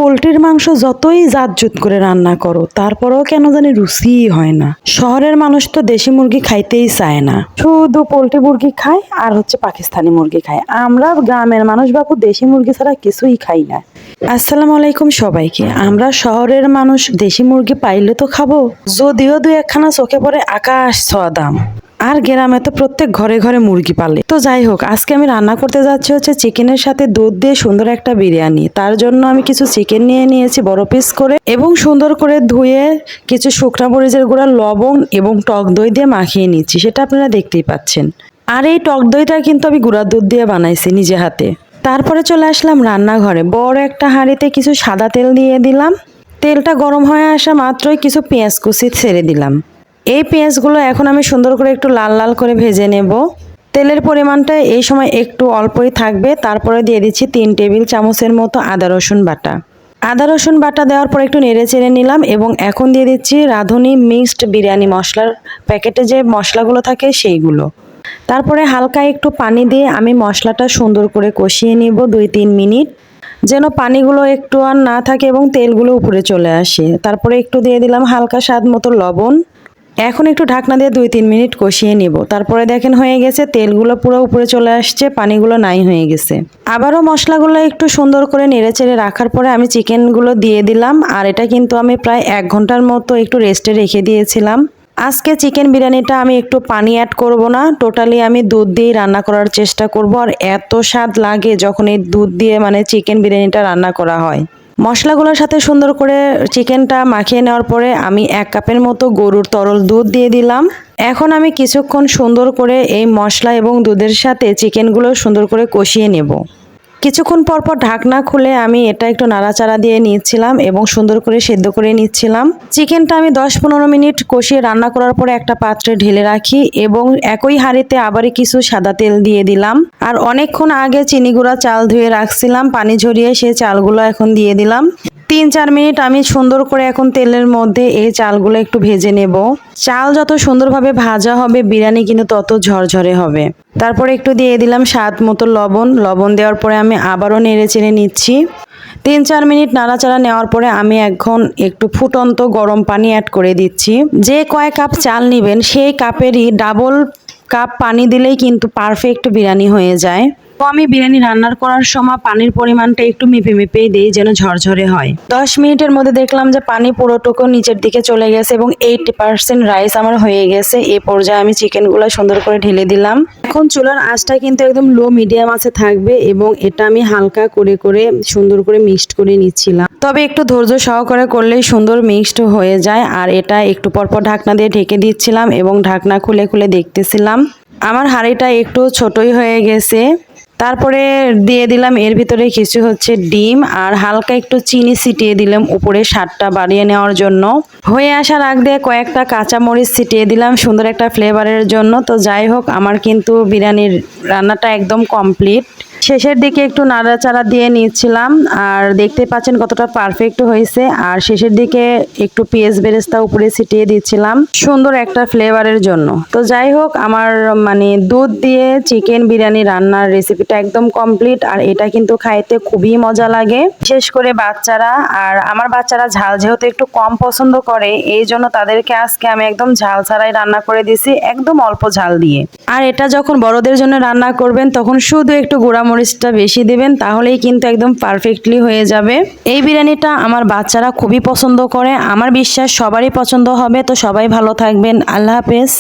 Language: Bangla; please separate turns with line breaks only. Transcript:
পোলট্রির মাংস যতই জাতজুত করে রান্না করো তারপরেও কেন জানি রুচিই হয় না। শহরের মানুষ তো দেশি মুরগি খাইতেই চায় না, শুধু পোলট্রি মুরগি খায় আর হচ্ছে পাকিস্তানি মুরগি খায়। আমরা গ্রামের মানুষ বাবু দেশি মুরগি ছাড়া কিছুই খাই না। আসসালামু আলাইকুম সবাইকে। আমরা শহরের মানুষ দেশি মুরগি পাইলে তো খাবো, যদিও দু একখানা চোখে পড়ে আকাশ ছোঁয়া দাম। আর গ্রামে তো প্রত্যেক ঘরে ঘরে মুরগি পালে। তো যাই হোক, আজকে আমি রান্না করতে যাচ্ছি হচ্ছে চিকেনের সাথে দুধ দিয়ে সুন্দর একটা বিরিয়ানি। তার জন্য আমি কিছু চিকেন নিয়ে নিয়েছি বড় পিস করে এবং সুন্দর করে ধুয়ে কিছু শুকনা মরিচের গুঁড়া, লবণ এবং টক দই দিয়ে মাখিয়ে নিচ্ছি, সেটা আপনারা দেখতেই পাচ্ছেন। আর এই টক দইটা কিন্তু আমি গুঁড়া দুধ দিয়ে বানাইছি নিজে হাতে। তারপরে চলে আসলাম রান্নাঘরে, বড় একটা হাঁড়িতে কিছু সাদা তেল দিয়ে দিলাম। তেলটা গরম হয়ে আসা মাত্রই কিছু পেঁয়াজ কুচি ছেড়ে দিলাম। এই পেঁয়াজগুলো এখন আমি সুন্দর করে একটু লাল লাল করে ভেজে নেব। তেলের পরিমাণটা এই সময় একটু অল্পই থাকবে। তারপরে দিয়ে দিচ্ছি 3 টেবিল চামচের মতো আদা রসুন বাটা। আদা রসুন বাটা দেওয়ার পর একটু নেড়ে চেড়ে নিলাম এবং এখন দিয়ে দিচ্ছি রাঁধুনি মিক্সড বিরিয়ানি মশলার প্যাকেটে যে মশলাগুলো থাকে সেইগুলো। তারপরে হালকা একটু পানি দিয়ে আমি মশলাটা সুন্দর করে কষিয়ে নিব 2-3 মিনিট, যেন পানিগুলো একটু আর না থাকে এবং তেলগুলো উপরে চলে আসে। তারপরে একটু দিয়ে দিলাম হালকা স্বাদ মতো লবণ। এখন একটু ঢাকনা দিয়ে 2-3 মিনিট কষিয়ে নিব। তারপরে দেখেন হয়ে গেছে, তেলগুলো পুরো উপরে চলে আসছে, পানিগুলো নাই হয়ে গেছে। আবারও মশলাগুলো একটু সুন্দর করে নেড়েচেড়ে রাখার পরে আমি চিকেনগুলো দিয়ে দিলাম। আর এটা কিন্তু আমি প্রায় 1 ঘন্টার মতো একটু রেস্টে রেখে দিয়েছিলাম। আজকে চিকেন বিরিয়ানিটা আমি একটু পানি অ্যাড করব না, টোটালি আমি দুধ দিয়েই রান্না করার চেষ্টা করব। আর এত স্বাদ লাগে যখন এই দুধ দিয়ে চিকেন বিরিয়ানিটা রান্না করা হয়। মশলাগুলোর সাথে সুন্দর করে চিকেনটা মাখিয়ে নেওয়ার পরে আমি 1 কাপের মতো গরুর তরল দুধ দিয়ে দিলাম। এখন আমি কিছুক্ষণ সুন্দর করে এই মশলা এবং দুধের সাথে চিকেনগুলো সুন্দর করে কষিয়ে নেব। কিছুক্ষণ পরপর ঢাকনা খুলে আমি এটা একটু নাড়াচাড়া দিয়ে নিচ্ছিলাম এবং সুন্দর করে সেদ্ধ করে নিচ্ছিলাম। চিকেনটা আমি 10-15 মিনিট কষিয়ে রান্না করার পরে একটা পাত্রে ঢেলে রাখি এবং একই হাঁড়িতে আবারই কিছু সাদা তেল দিয়ে দিলাম। আর অনেকক্ষণ আগে চিনি গুঁড়া চাল ধুয়ে রাখছিলাম, পানি ঝরিয়ে সেই চালগুলো এখন দিয়ে দিলাম। 3-4 মিনিট আমি সুন্দর করে এখন তেলের মধ্যে এই চালগুলো একটু ভেজে নেব। চাল যত সুন্দরভাবে ভাজা হবে বিরিয়ানি কিন্তু তত ঝরঝরে হবে। তারপরে একটু দিয়ে দিলাম স্বাদ মতো লবণ। লবণ দেওয়ার পরে আমি আবারও নেড়ে চেড়ে নিচ্ছি। 3-4 মিনিট নাড়াচাড়া নেওয়ার পরে আমি এখন একটু ফুটন্ত গরম পানি অ্যাড করে দিচ্ছি। যে কয় কাপ চাল নেবেন সেই কাপেরই ডাবল কাপ পানি দিলেই কিন্তু পারফেক্ট বিরিয়ানি হয়ে যায়। তো আমি বিরিয়ানি রান্নার করার সময় পানির পরিমাণটা একটু মেপে মেপেই দিই যেন ঝরঝরে হয়। 10 মিনিটের মধ্যে দেখলাম যে পানি পুরোটুকু নিচের দিকে চলে গেছে এবং 80% রাইস আমার হয়ে গেছে। এই পর্যায়ে আমি চিকেনগুলো সুন্দর করে ঢেলে দিলাম। এখন চুলার আঁচটা কিন্তু একদম লো মিডিয়াম আছে থাকবে এবং এটা আমি হালকা করে করে সুন্দর করে মিক্সড করে নিচ্ছিলাম। তবে একটু ধৈর্য সহকারে করলেই সুন্দর মিক্সড হয়ে যায়। আর এটা একটু পরপর ঢাকনা দিয়ে ঢেকে দিচ্ছিলাম এবং ঢাকনা খুলে খুলে দেখতেছিলাম। আমার হাঁড়িটা একটু ছোটই হয়ে গেছে। তারপরে দিয়ে দিলাম এর ভিতরে কিছু হচ্ছে ডিম আর হালকা একটু চিনি ছিটিয়ে দিলাম উপরে স্বাদটা বাড়িয়ে নেওয়ার জন্য। হয়ে আসার আগ দিয়ে কয়েকটা কাঁচামরিচ ছিটিয়ে দিলাম সুন্দর একটা ফ্লেভারের জন্য। তো যাই হোক, আমার কিন্তু বিরিয়ানির রান্নাটা একদম কমপ্লিট। শেষের দিকে একটু নাড়াচাড়া দিয়ে নিচ্ছিলাম আর দেখতে পাচ্ছেন কতটা পারফেক্ট হয়েছে। আর শেষের দিকে একটু পেঁয়াজ বেরেস্তা উপরে ছিটিয়ে দিচ্ছিলাম সুন্দর একটা ফ্লেভারের জন্য। তো যাই হোক, আমার দুধ দিয়ে চিকেন বিরিয়ানি রান্নার রেসিপিটা একদম কমপ্লিট। আর এটা কিন্তু খাইতে খুবই মজা লাগে, বিশেষ করে বাচ্চারা। আর আমার বাচ্চারা ঝাল যেহেতু একটু কম পছন্দ করে, এই জন্য তাদেরকে আজকে আমি একদম ঝাল ছাড়াই রান্না করে দিছি, একদম অল্প ঝাল দিয়ে। আর এটা যখন বড়দের জন্য রান্না করবেন তখন শুধু একটু গুঁড়া মরিচটা বেশি দিবেন, তাহলেই কিন্তু একদম পারফেক্টলি হয়ে যাবে। এই বিরিয়ানিটা আমার বাচ্চারা খুবই পছন্দ করে, আমার বিশ্বাস সবারই পছন্দ হবে। তো সবাই ভালো থাকবেন, আল্লাহ হাফেজ।